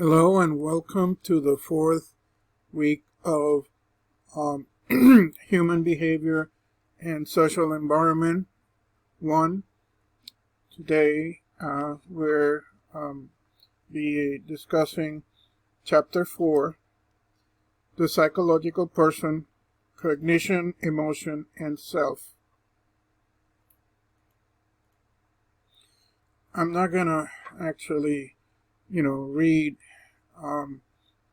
Hello and welcome to the fourth week of Human Behavior and Social Environment 1. Today we're be discussing Chapter 4, The Psychological Person, Cognition, Emotion, and Self. I'm not going to actually, read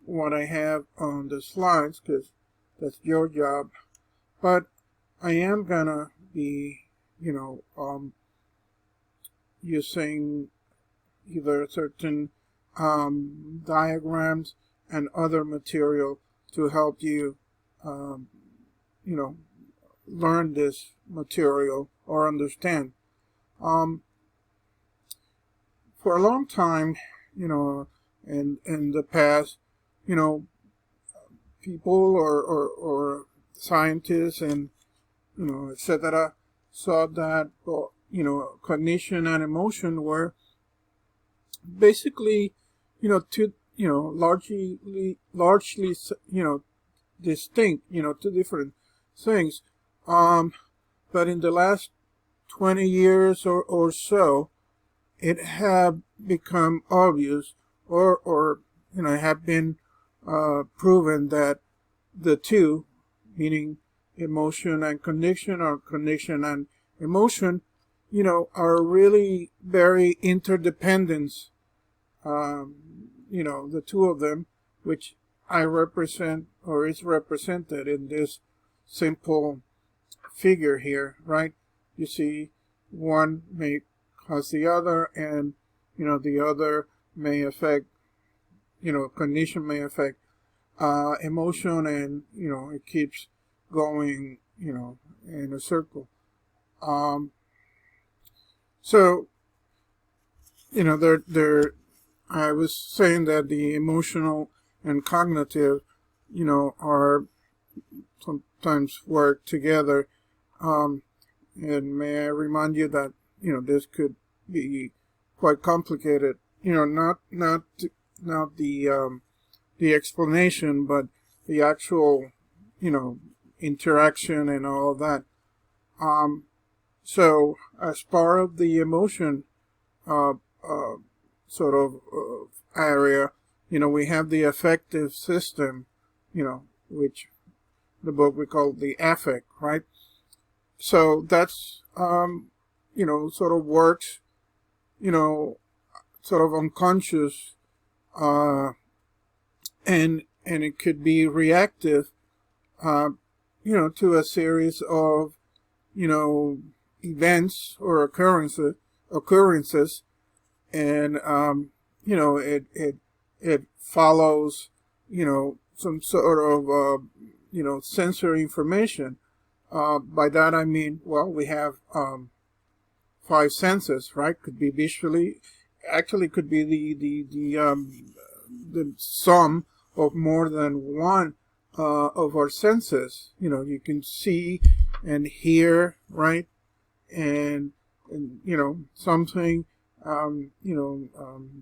what I have on the slides because that's your job. But I am gonna be, using either certain diagrams and other material to help you, learn this material or understand. For a long time, in the past, people or scientists and etc. saw that cognition and emotion were basically two largely distinct, two different things. But in the last 20 years or so, it have become obvious or have been proven that the two, meaning emotion and cognition, or cognition and emotion, are really very interdependent. The two of them, which I represent or is represented in this simple figure here, right? You see, one may cause the other, and the other may affect, cognition may affect emotion, and it keeps going, in a circle. So I was saying that the emotional and cognitive, are sometimes work together. And may I remind you that this could be quite complicated. Not the explanation, but the actual, interaction and all of that. So as part of the emotion area, we have the affective system, which the book we call the affect, right? So that's, sort of works, sort of unconscious, and it could be reactive, to a series of, events or occurrences, and it follows, some sort of sensory information. By that I mean, well, we have 5 senses, right? Could be visually, actually could be the sum of more than one of our senses. You can see and hear, right? And something,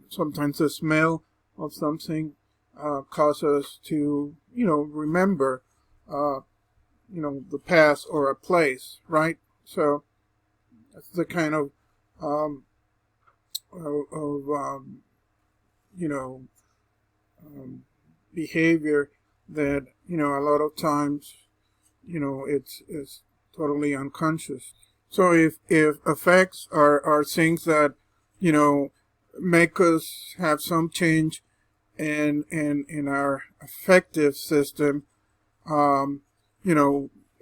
sometimes the smell of something causes us to, remember, the past or a place, right? So that's the kind of behavior that, a lot of times, it's totally unconscious. So if effects are things that, make us have some change in our affective system,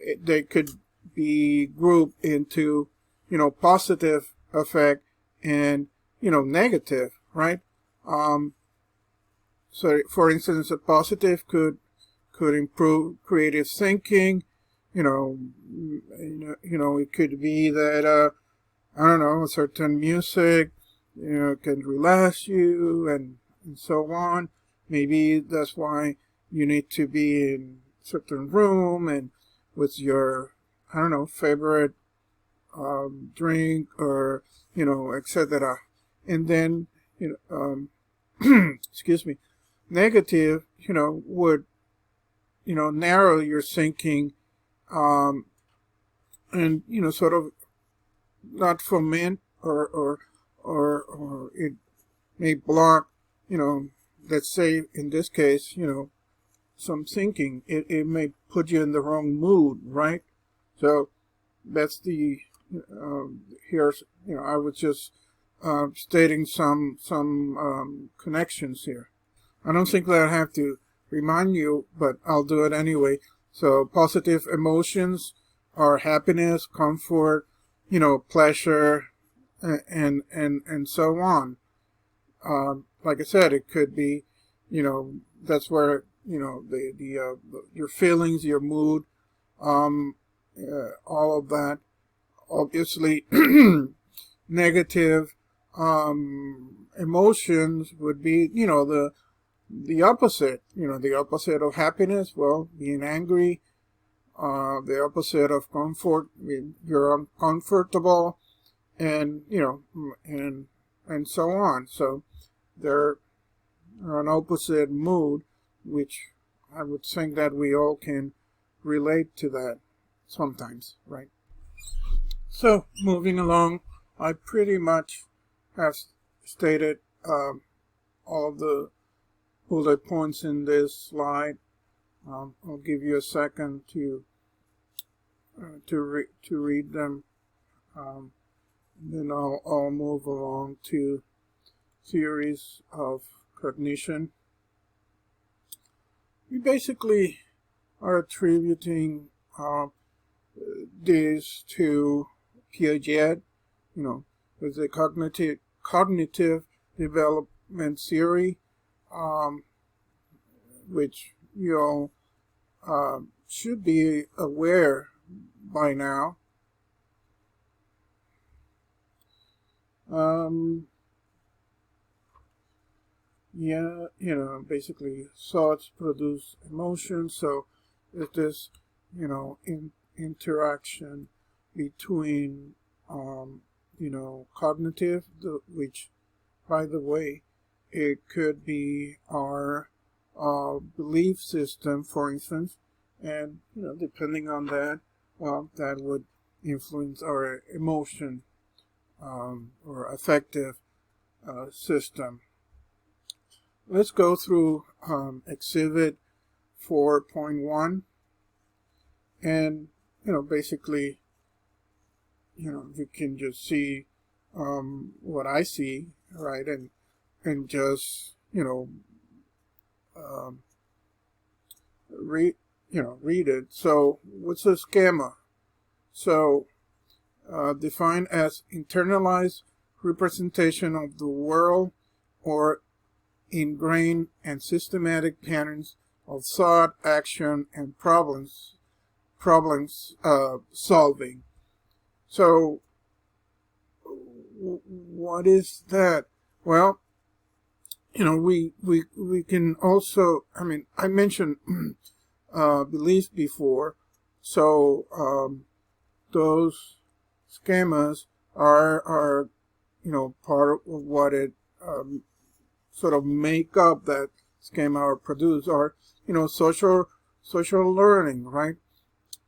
they could be grouped into, positive effect and, negative, right? So for instance, a positive could improve creative thinking. It could be that, I don't know, certain music, can relax you and so on. Maybe that's why you need to be in a certain room and with your, I don't know, favorite drink or, etc. And then, excuse me. negative, would, narrow your thinking, and, sort of not foment or it may block, let's say in this case, some thinking. It may put you in the wrong mood, right? So that's the, here's, I was just stating some connections here. I don't think that I have to remind you, but I'll do it anyway. So positive emotions are happiness, comfort, pleasure, and so on. Like I said, it could be, that's where, your feelings, your mood, all of that. Obviously, negative emotions would be, the opposite. The opposite of happiness, well, being angry. The opposite of comfort, you're uncomfortable, and, and so on. So they're an opposite mood, which I would think that we all can relate to that sometimes, right? So moving along, I pretty much have stated all of the bullet points in this slide. I'll give you a second to read them. Then I'll move along to theories of cognition. We basically are attributing this to Piaget, with the cognitive development theory, which you all should be aware by now. Basically thoughts produce emotions, so there's this, interaction between, cognitive, which, by the way, it could be our belief system, for instance, and, depending on that, well, that would influence our emotion or affective system. Let's go through Exhibit 4.1, and, basically, you can just see what I see, right, and just, read it. So what's a schema? So defined as internalized representation of the world or ingrained and systematic patterns of thought, action, and problems solving. So what is that? Well, we can also, I mentioned beliefs before, so those schemas are part of what it sort of make up that schema or produce, or social learning, right?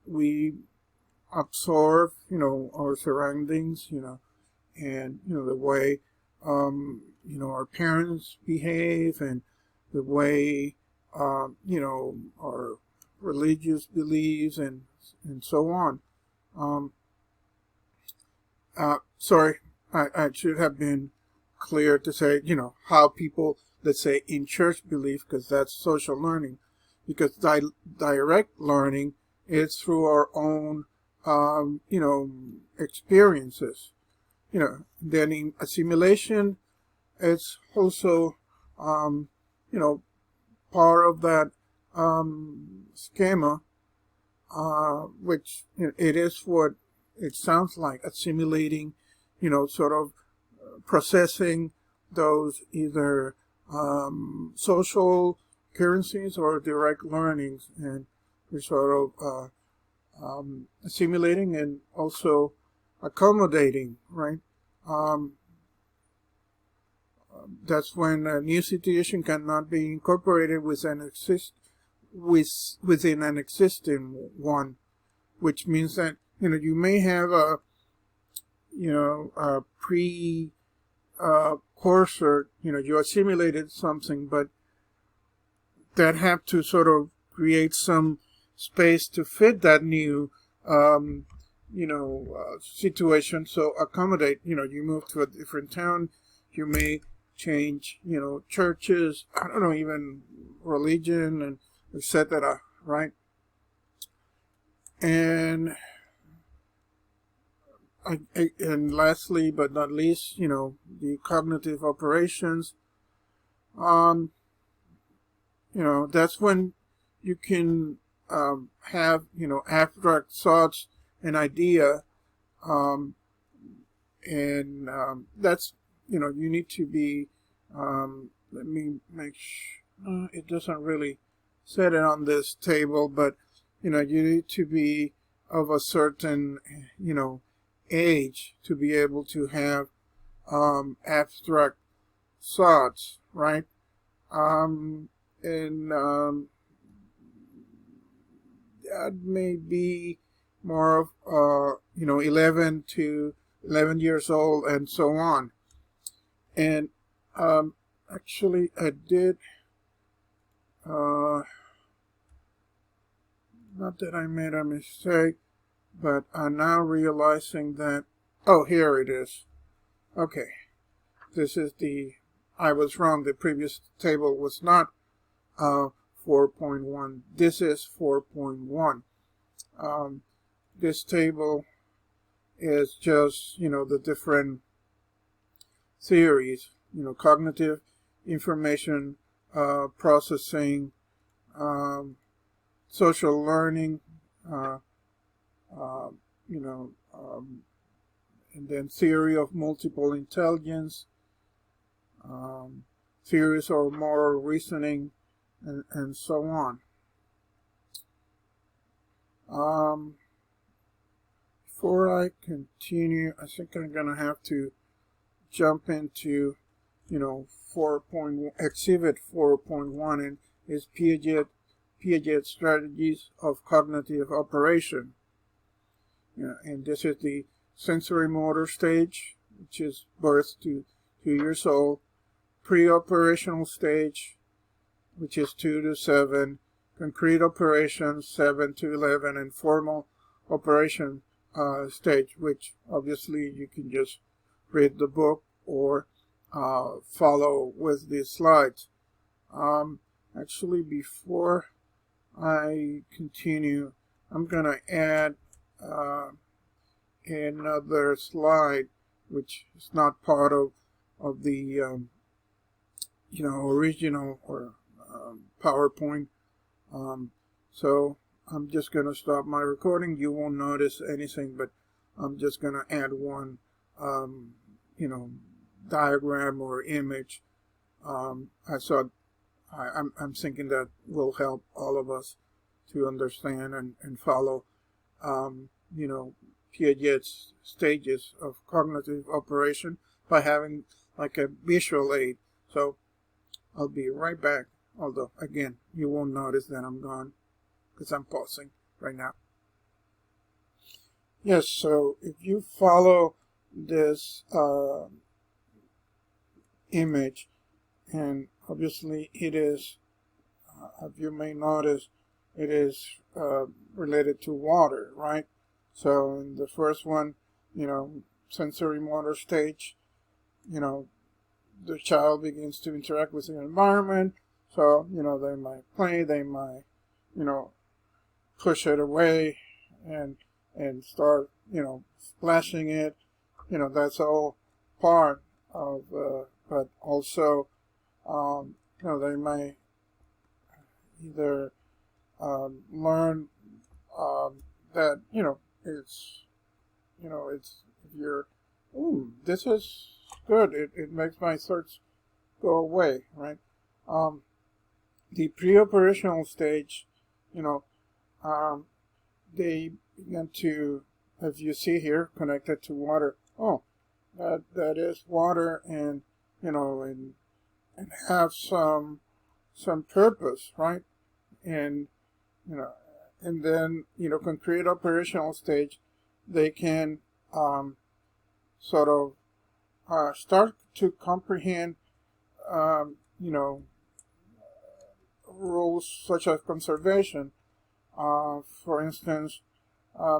We absorb our surroundings, and the way our parents behave, and the way our religious beliefs and so on. Sorry, I should have been clear to say, how people, let's say, in church believe, because that's social learning. Because direct learning is through our own, experiences. Then in assimilation, it's also, part of that schema, which it is what it sounds like, assimilating, sort of processing those either social currencies or direct learnings, and we're sort of assimilating and also accommodating, right? that's when a new situation cannot be incorporated within an existing one, which means that you may have a precursor, you assimilated something, but that have to sort of create some space to fit that new situation. So accommodate, you move to a different town, you may change, churches, I don't know, even religion, and etc., right? And and lastly, but not least, the cognitive operations. That's when you can have, abstract thoughts and idea, that's, you need to be, let me make sure, it doesn't really set it on this table, but, you need to be of a certain, age to be able to have abstract thoughts, right? That may be more of 11 years old and so on. And actually I did not that I made a mistake, but I'm now realizing that, oh, here it is. Okay, this is I was wrong, the previous table was not 4.1. This is 4.1. This table is just, the different theories, cognitive information processing, social learning, and then theory of multiple intelligence, theories of moral reasoning, and so on. Before I continue, I think I'm going to have to jump into, Exhibit 4.1, and is Piaget strategies of cognitive operation. And this is the sensory motor stage, which is birth to 2 years old, pre-operational stage, which is 2 to 7, concrete operations 7 to 11, and formal operation stage, which obviously you can just read the book or follow with the slides. Actually, before I continue, I'm going to add another slide, which is not part of the original or PowerPoint. So I'm just going to stop my recording. You won't notice anything, but I'm just going to add one diagram or image. I'm thinking that will help all of us to understand and follow Piaget's stages of cognitive operation by having like a visual aid. So I'll be right back, although again you won't notice that I'm gone because I'm pausing right now. Yes, so if you follow this image, and obviously it is, as you may notice, it is related to water, right? So in the first one, sensory motor stage, the child begins to interact with the environment. So, they might play, they might, push it away and start, splashing it. That's all part of, but also, they may either learn that, it's, if you're, this is good, it makes my thoughts go away, right? The pre-operational stage, they begin to, as you see here, connected to water. Oh, that is water, and, and have some purpose, right? And and then concrete operational stage, they can sort of start to comprehend rules such as conservation. For instance,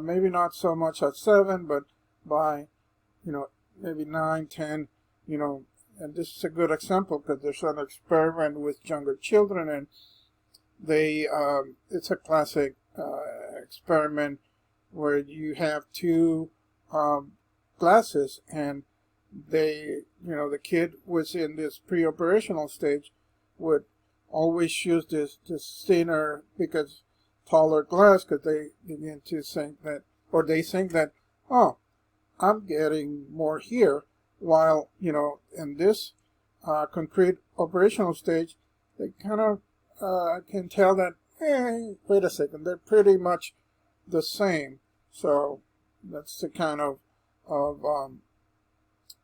maybe not so much at 7, but by maybe 9, 10, and this is a good example because there's an experiment with younger children, and they it's a classic experiment where you have two glasses, and they the kid was in this pre-operational stage would always choose this thinner because taller glass, because they begin to think that, or they think that, oh, I'm getting more here, while in this concrete operational stage, they kind of can tell that, hey, wait a second, they're pretty much the same. So that's the kind of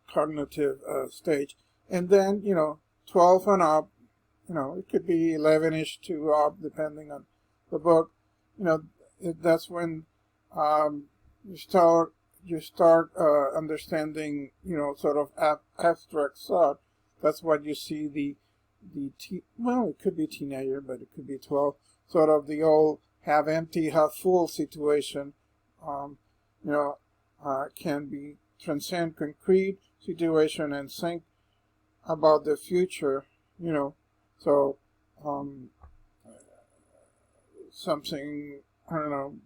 cognitive stage. And then 12 and up, it could be 11ish to up, depending on the book. That's when you start understanding sort of abstract thought. That's what you see well, it could be teenager, but it could be 12, sort of the old half empty, half full situation. Can be transcend concrete situation and think about the future. So something, I don't know,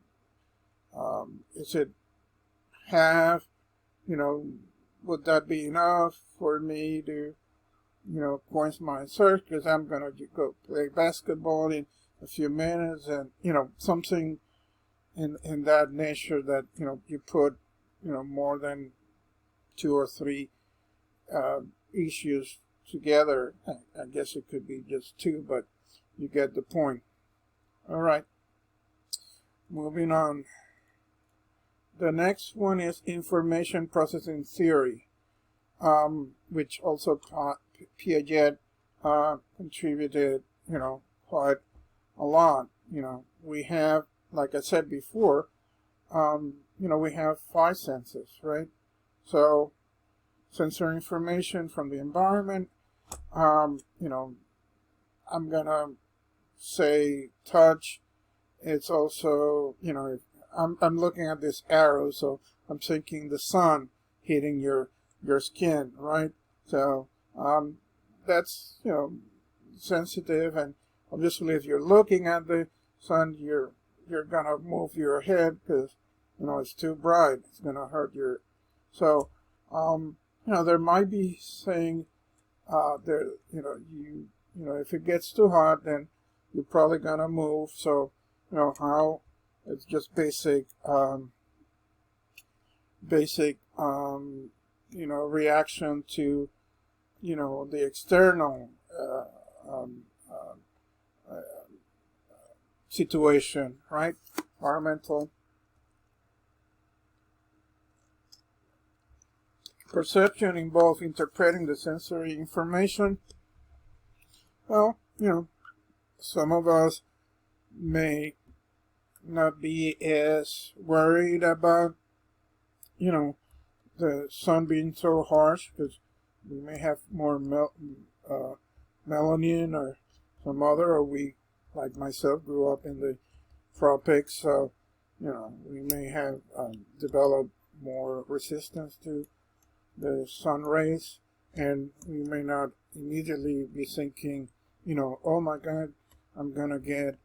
is it half, would that be enough for me to quench my thirst, because I'm going to go play basketball in a few minutes, and something in that nature that you put more than 2 or 3 issues together. I guess it could be just 2, but you get the point. All right, moving on. The next one is information processing theory, which also Piaget contributed, quite a lot. We have, like I said before, we have 5 senses, right? So, sensory information from the environment, I'm gonna say touch. It's also, I'm looking at this arrow, so I'm thinking the sun hitting your skin, right? So that's sensitive, and obviously if you're looking at the sun, you're gonna move your head because it's too bright. It's gonna hurt your. So there might be saying there if it gets too hot, then you're probably gonna move. So how it's just basic reaction to the external situation, right? Environmental. Perception involves interpreting the sensory information. Well, some of us may not be as worried about, the sun being so harsh, because we may have more melanin or some other, or we, like myself, grew up in the tropics, so, we may have developed more resistance to the sun rays, and we may not immediately be thinking, oh my God, I'm gonna get,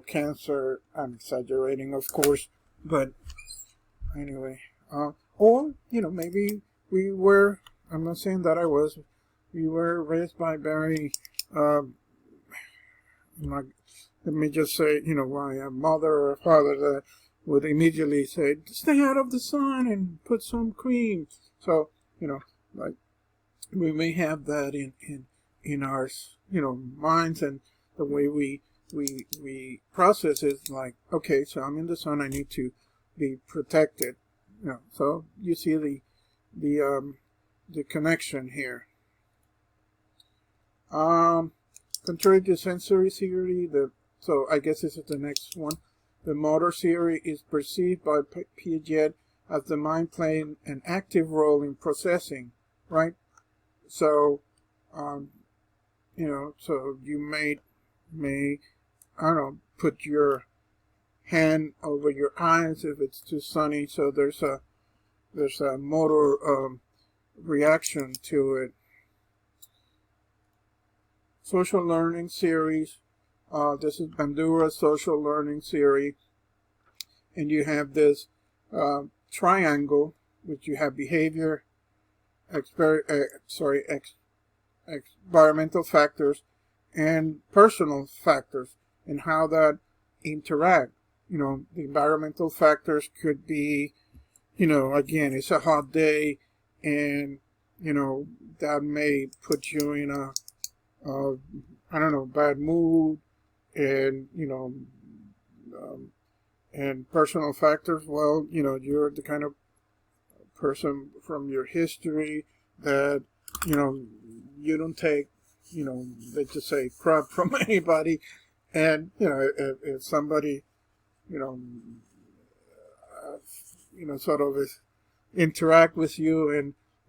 cancer. I'm exaggerating, of course, but anyway, or maybe we were. I'm not saying that I was. We were raised by very. Let me just say, by a mother or a father that would immediately say, "Stay out of the sun and put some cream." So like we may have that in our minds, and the way we process it, like, okay, so I'm in the sun, I need to be protected. So you see the connection here. Contrary to sensory theory, so I guess this is the next one. The motor theory is perceived by Piaget as the mind playing an active role in processing, right? So, so you may, I don't know, put your hand over your eyes if it's too sunny. So there's a motor reaction to it. Social learning theories. This is Bandura's social learning theory, and you have this triangle, which you have behavior, environmental factors, and personal factors, and how that interact. The environmental factors could be, again, it's a hot day, and that may put you in a bad mood, and and personal factors. Well, you're the kind of person from your history that you don't take let's just say crap from anybody, and if somebody sort of interact with you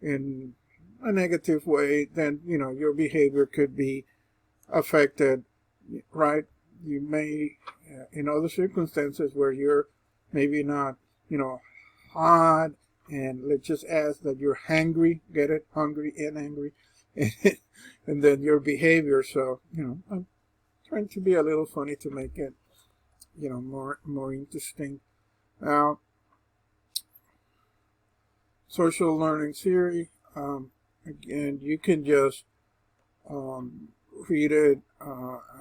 in a negative way, then your behavior could be affected, right? You may, in other circumstances where you're maybe not, hot, and let's just ask that you're hangry, get it, hungry and angry, and then your behavior. So I'm trying to be a little funny to make it more interesting. Now, social learning theory, again, you can just read it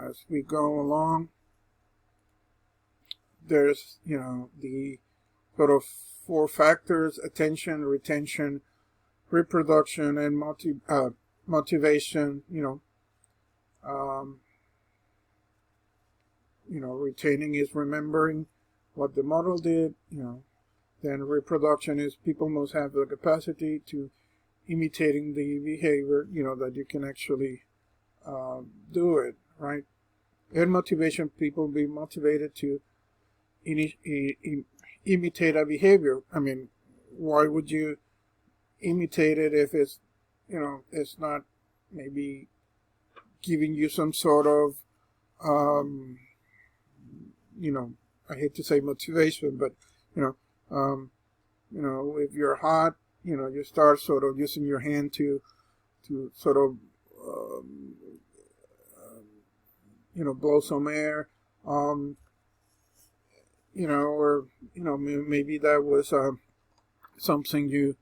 as we go along. There's the sort of 4 factors: attention, retention, reproduction, and motivation. Retaining is remembering what the model did. Then reproduction is people must have the capacity to imitating the behavior. That you can actually do it, right? And motivation, people be motivated to imitate a behavior. I mean, why would you imitate it if it's it's not maybe giving you some sort of I hate to say motivation, but if you're hot, you start sort of using your hand to sort of blow some air, or maybe that was something you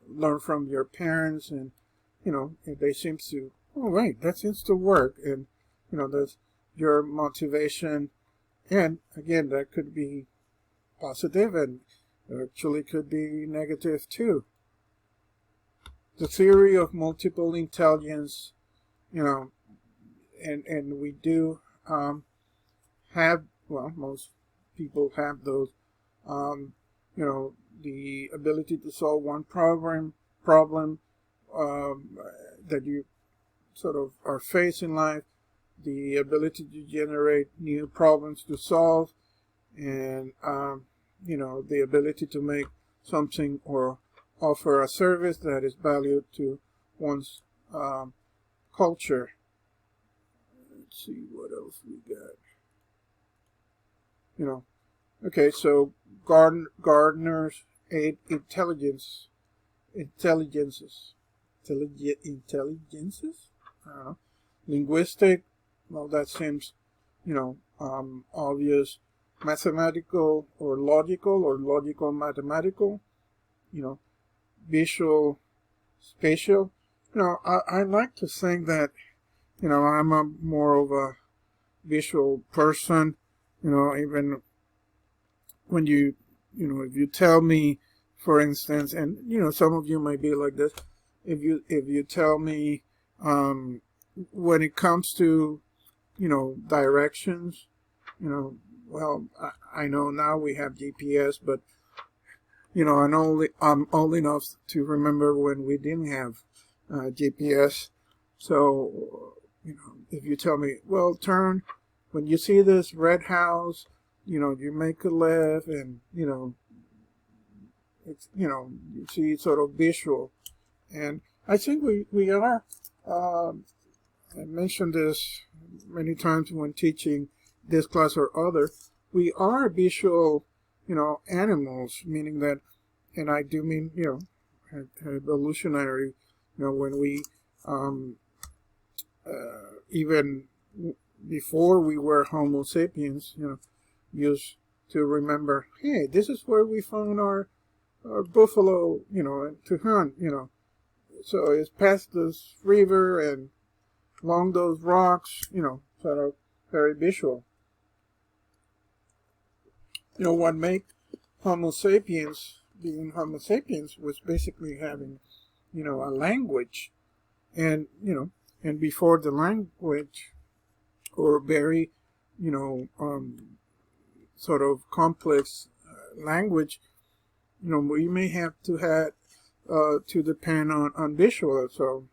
learn from your parents, and they seem to, oh right, that seems to work, and that's your motivation. And again, that could be positive, and actually could be negative too. The theory of multiple intelligence, and we do have, well, most people have those, the ability to solve one problem that you sort of are facing in life, the ability to generate new problems to solve, and the ability to make something or offer a service that is valued to one's culture. Let's see what else we got. Okay, so Gardner's 8 intelligences. I don't know. Linguistic, well, that seems, obvious. Mathematical or logical mathematical, visual, spatial. I like to think that, I'm a more of a visual person, even when if you tell me, for instance, and, some of you might be like this, if you tell me, when it comes to, directions, well, I know now we have GPS, but I'm old enough to remember when we didn't have GPS. So, if you tell me, well, when you see this red house, you make a left, and, it's, you see sort of visual. And I think we are, I mentioned this many times when teaching this class or other, we are visual, animals, meaning that, and I do mean, evolutionary, when we, even before we were Homo sapiens, used to remember, hey, this is where we found our buffalo, to hunt, So it's past this river and along those rocks, sort of very visual. What made Homo sapiens, being Homo sapiens, was basically having, a language. And, and before the language, or very, sort of complex language, we may have to have to depend on visual, so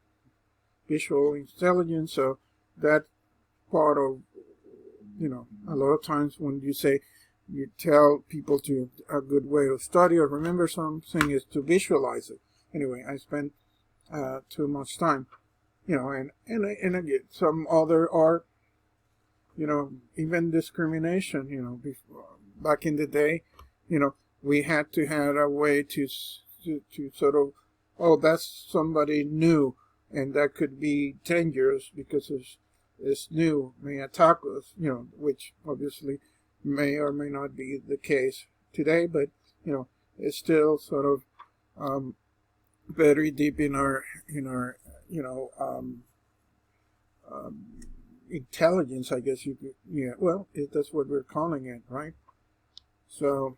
visual intelligence. So that part of, a lot of times when you tell people to a good way to study or remember something is to visualize it. Anyway, I spent too much time, and again, some other art, even discrimination, back in the day, we had to have a way to sort of, oh, that's somebody new, and that could be dangerous because it's new, may attack us, which obviously may or may not be the case today, but, it's still sort of very deep in our intelligence, I guess you could, that's what we're calling it, right? So,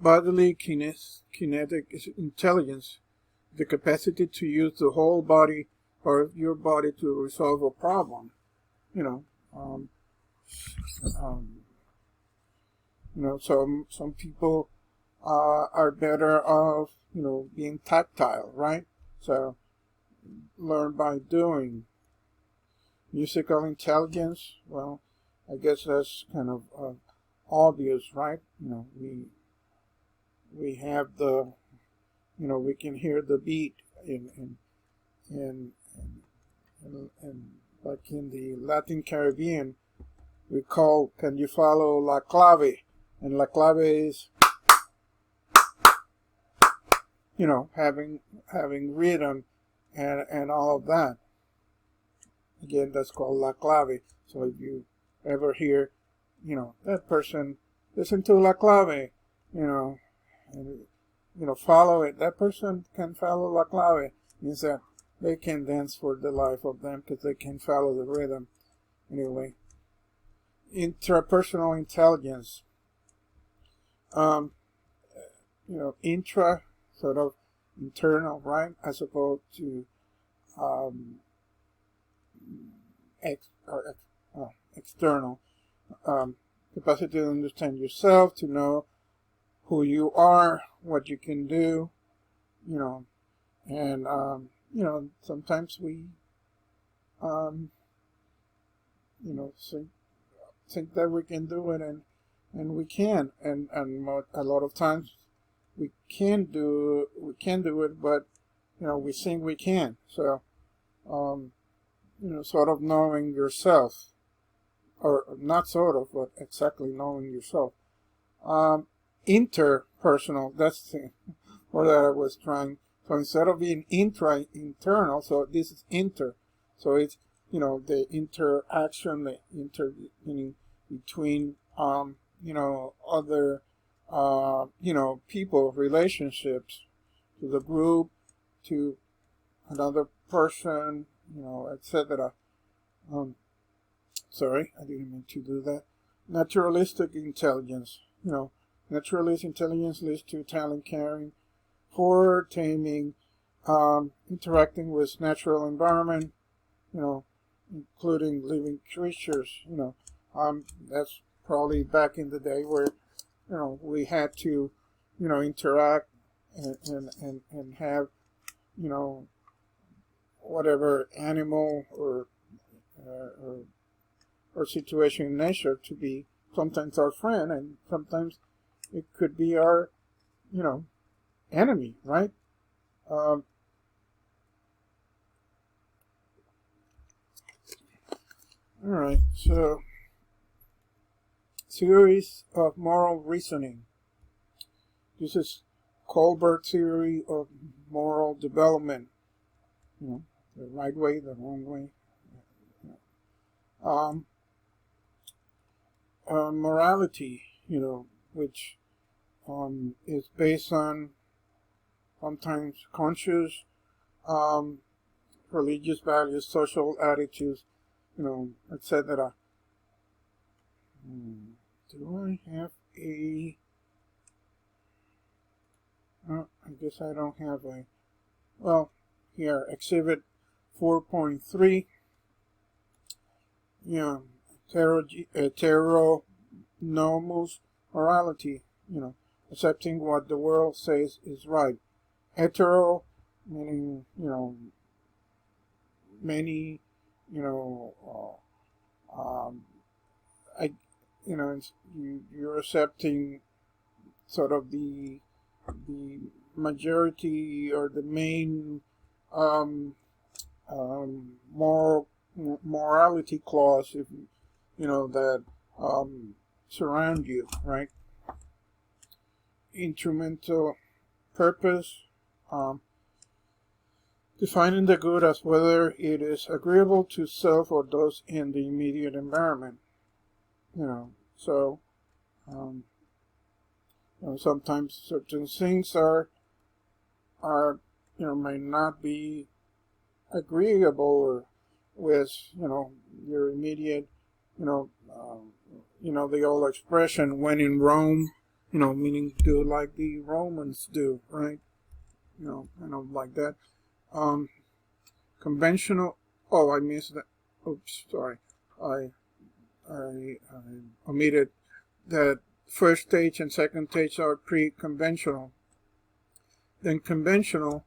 bodily kinetic intelligence, the capacity to use the whole body or your body to resolve a problem. Some people are better off, being tactile, right? So, learn by doing. Musical intelligence, well, I guess that's kind of obvious, right? We have the, we can hear the beat in like in the Latin Caribbean, we call, can you follow La Clave? And La Clave is, having rhythm and all of that. Again, that's called La Clave. So if you ever hear, that person, listen to La Clave, and, follow it. That person can follow La Clave. Means that they can dance for the life of them because they can follow the rhythm. Anyway, intrapersonal intelligence. Intra, sort of internal, right? As opposed to external. Capacity to understand yourself, to know who you are, what you can do, and sometimes we think that we can do it, and we can, and a lot of times we can do it, but we think we can. So sort of knowing yourself, or not sort of, but exactly knowing yourself. Interpersonal, that's the word that I was trying. So instead of being internal, so this is inter. So it's, the interaction, meaning between, other, people, relationships, to the group, to another person, etc. Sorry, I didn't mean to do that. Naturalistic intelligence, naturalistic intelligence leads to talent, caring for taming, interacting with natural environment, including living creatures, that's probably back in the day where, we had to, interact and have, whatever animal or situation in nature to be sometimes our friend, and sometimes it could be our, enemy, right? All right, so theories of moral reasoning. This is Colbert's theory of moral development. The right way, the wrong way. Morality, which is based on sometimes conscious religious values, social attitudes, etc. Do I have a... I guess I don't have a... Well, here, Exhibit 4.3. Heteronomous morality, accepting what the world says is right. Hetero, meaning, many, you're accepting sort of the majority or the main morality clause, if that surround you, right? Instrumental purpose, defining the good as whether it is agreeable to self or those in the immediate environment. So sometimes certain things are may not be agreeable with your immediate the old expression, when in Rome, meaning do like the Romans do, right? Like that. Conventional. Oh, I missed that. Oops, sorry. I omitted that first stage and second stage are pre-conventional. Then conventional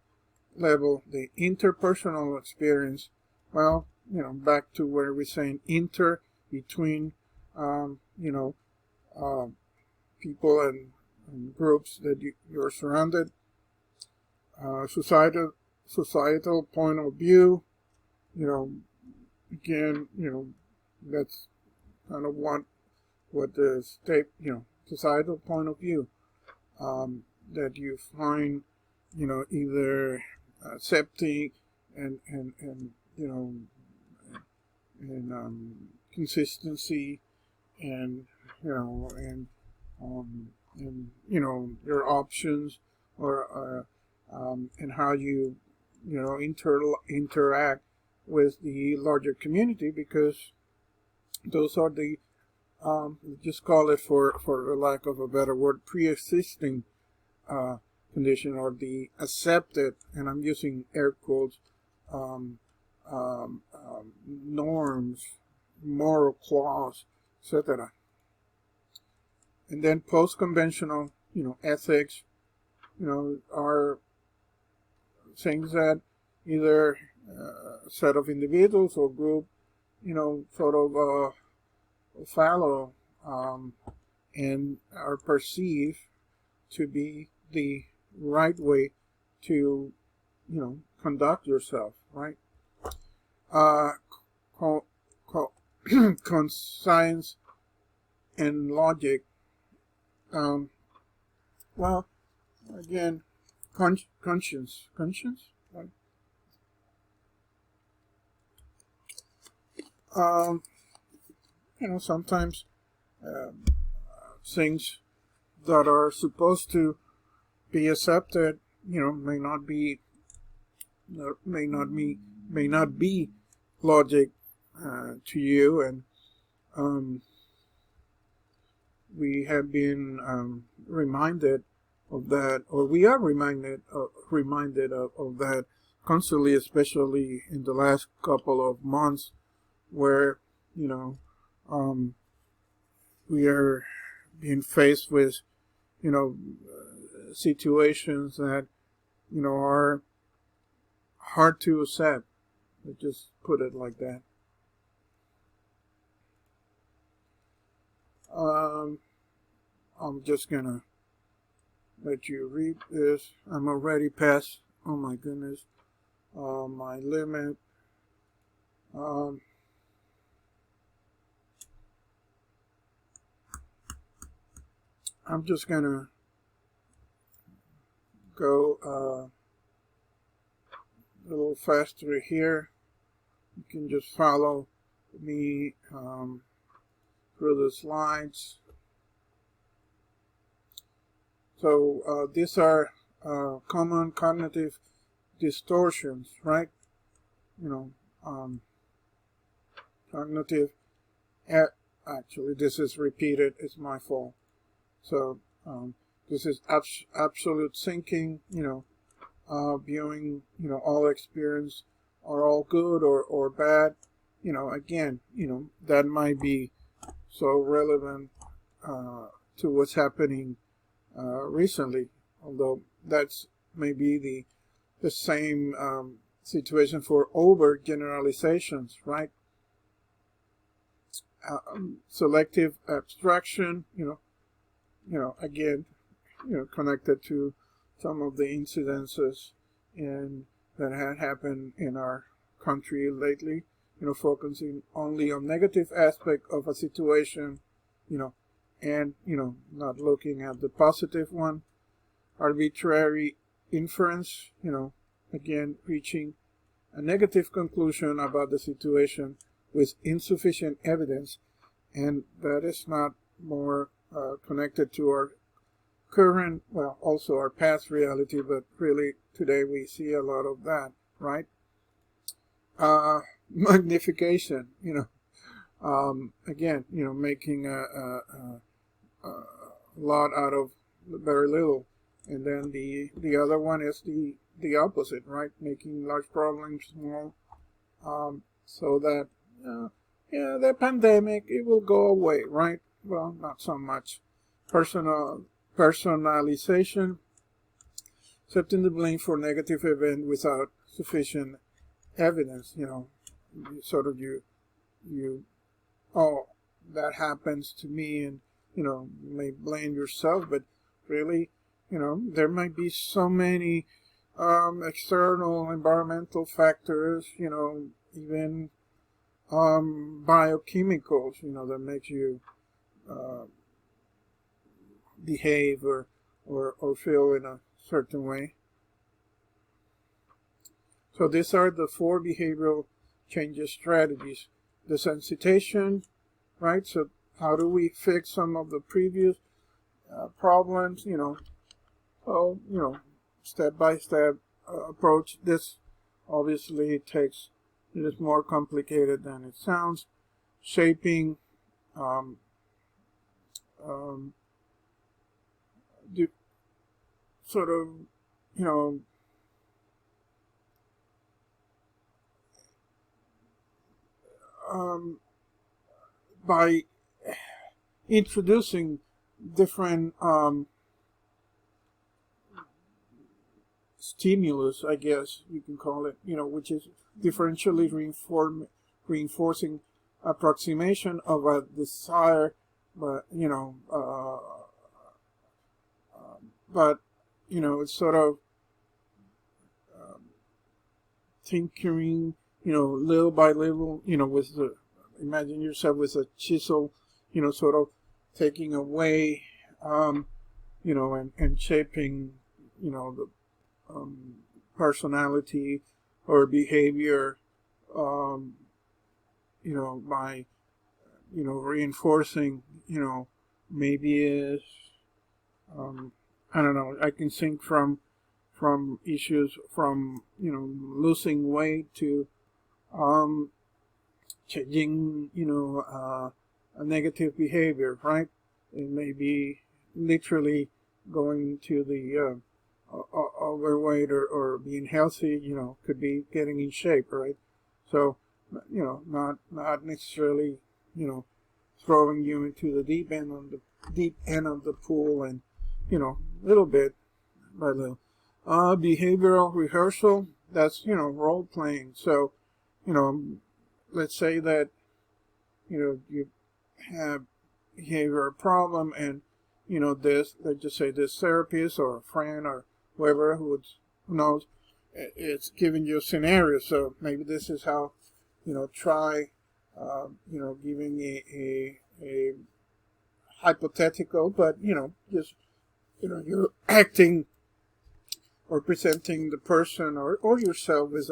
level, the interpersonal experience. Well, back to where we're saying inter, between, people and groups that you're surrounded. Societal point of view, again, that's kind of what the state, societal point of view, that you find, either accepting and consistency and your options, or and how you interact with the larger community, because those are the just call it, for the lack of a better word, pre-existing condition, or the accepted, and I'm using air quotes, norms, moral clause, etc. And then post-conventional, ethics, are things that either a set of individuals or group, sort of follow and are perceived to be the right way to, conduct yourself, right? Conscience and logic. Well, again, conscience, right? Sometimes things that are supposed to be accepted, may not be logic to you, and we have been reminded of that, or we are reminded of that constantly, especially in the last couple of months, where we are being faced with situations that are hard to accept, I just put it like that. I'm just gonna let you read this. I'm already past, oh my goodness, my limit. I'm just gonna go a little faster here. You can just follow me through the slides. So these are common cognitive distortions, right? Cognitive, actually this is repeated, it's my fault. So this is absolute thinking, viewing, all experience are all good or bad. Again, that might be so relevant to what's happening recently, although that's maybe the same situation for over generalizations, right? Selective abstraction, again, connected to some of the incidences that had happened in our country lately, focusing only on negative aspect of a situation, and, not looking at the positive one. Arbitrary inference, again, reaching a negative conclusion about the situation with insufficient evidence, and that is not more connected to our current, well, also our past reality, but really today we see a lot of that, right? Magnification, again, making a lot out of very little. And then the other one is the opposite, right? Making large problems small, so that, the pandemic, it will go away, right? Well, not so much. Personalization, accepting the blame for negative event without sufficient evidence, sort of you, oh, that happens to me, and, you may blame yourself, but really, there might be so many external environmental factors, even biochemicals, that makes you behave or feel in a certain way. So these are the 4 behavioral changes strategies. Desensitization, right? So how do we fix some of the previous problems, So, step-by-step approach. This obviously it is more complicated than it sounds. Shaping, sort of, by introducing different stimulus, I guess you can call it, which is differentially reinforcing approximation of a desire, but it's sort of tinkering, little by little, imagine yourself with a chisel, sort of taking away, and shaping, the personality or behavior, by, reinforcing, maybe is, I don't know, I can think from issues from, losing weight to, changing, a negative behavior, right? It may be literally going to the, overweight or being healthy, could be getting in shape, right? So, not necessarily, throwing you into the deep end of the pool, and, little bit by little. Behavioral rehearsal, that's, role playing. So, let's say that, you have behavioral problem, and, let's just say this therapist or a friend or whoever who knows, it's giving you a scenario. So maybe this is how, try, giving a hypothetical, but, just, you're acting or presenting the person or yourself as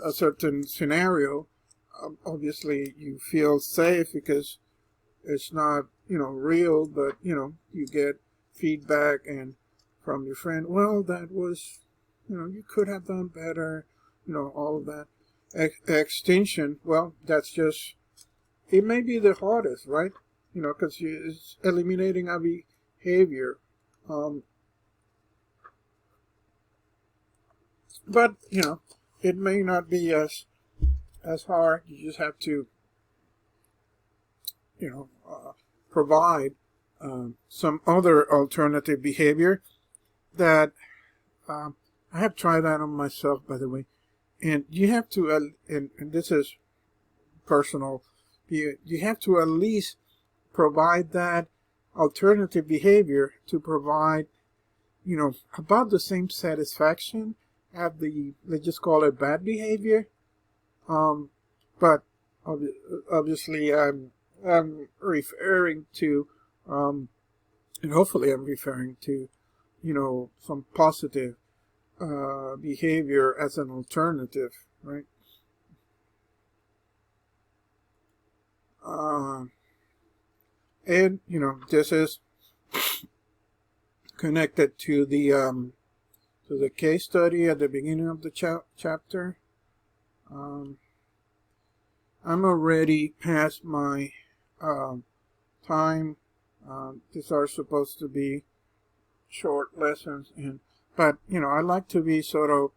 a certain scenario. Obviously, you feel safe because it's not, real, but, you get feedback and from your friend, well, that was, you could have done better, all of that. Extinction, well, that's just, it may be the hardest, right? Because it's eliminating a behavior. But, it may not be as hard. You just have to, provide some other alternative behavior that I have tried that on myself, by the way. And you have to, and this is personal, you have to at least provide that alternative behavior to provide, about the same satisfaction as the, let's just call it bad behavior. But obviously I'm referring to, and hopefully I'm referring to, some positive behavior as an alternative, right? And this is connected to the case study at the beginning of the chapter. I'm already past my time. These are supposed to be short lessons, but I like to be sort of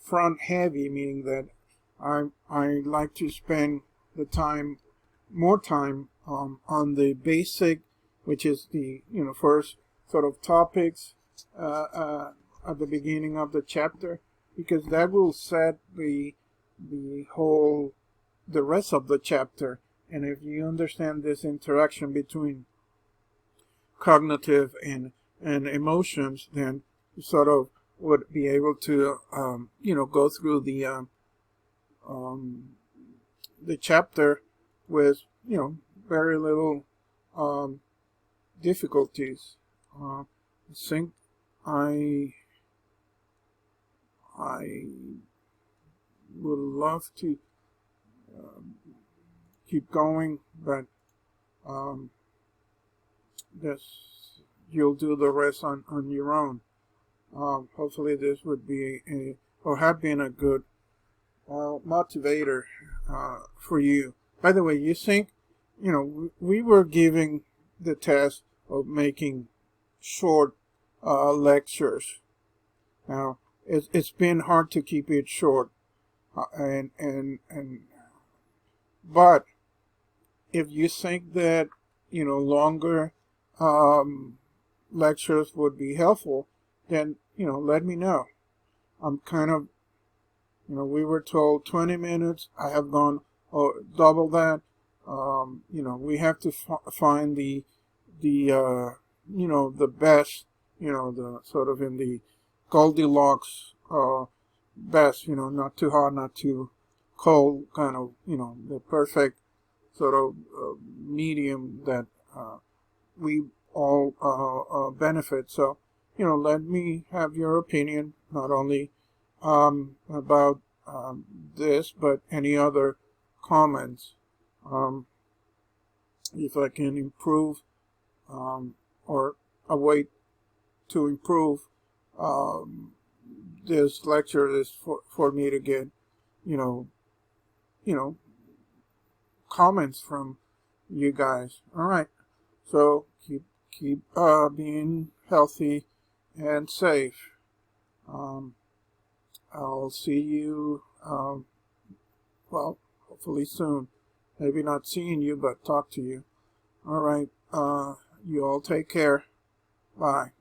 front heavy, meaning that I like to spend more time on the basic, which is the first sort of topics at the beginning of the chapter, because that will set the rest of the chapter. And if you understand this interaction between cognitive and emotions, then you sort of would be able to go through the chapter with very little difficulties. I think I would love to keep going, but you'll do the rest on your own. Hopefully this would be or have been a good motivator for you. By the way, you think, we were giving the task of making short lectures. Now, it's been hard to keep it short, but if you think that longer lectures would be helpful, then let me know. I'm kind of, we were told 20 minutes. I have gone double that. We have to find the best, the sort of in the Goldilocks best, not too hot, not too cold, kind of, the perfect sort of medium that we all benefit. So, let me have your opinion, not only about this, but any other comments. If I can improve, or a way to improve this lecture is for me to get, comments from you guys. All right. So keep being healthy and safe. I'll see you, hopefully soon. Maybe not seeing you, but talk to you. All right. You all take care. Bye.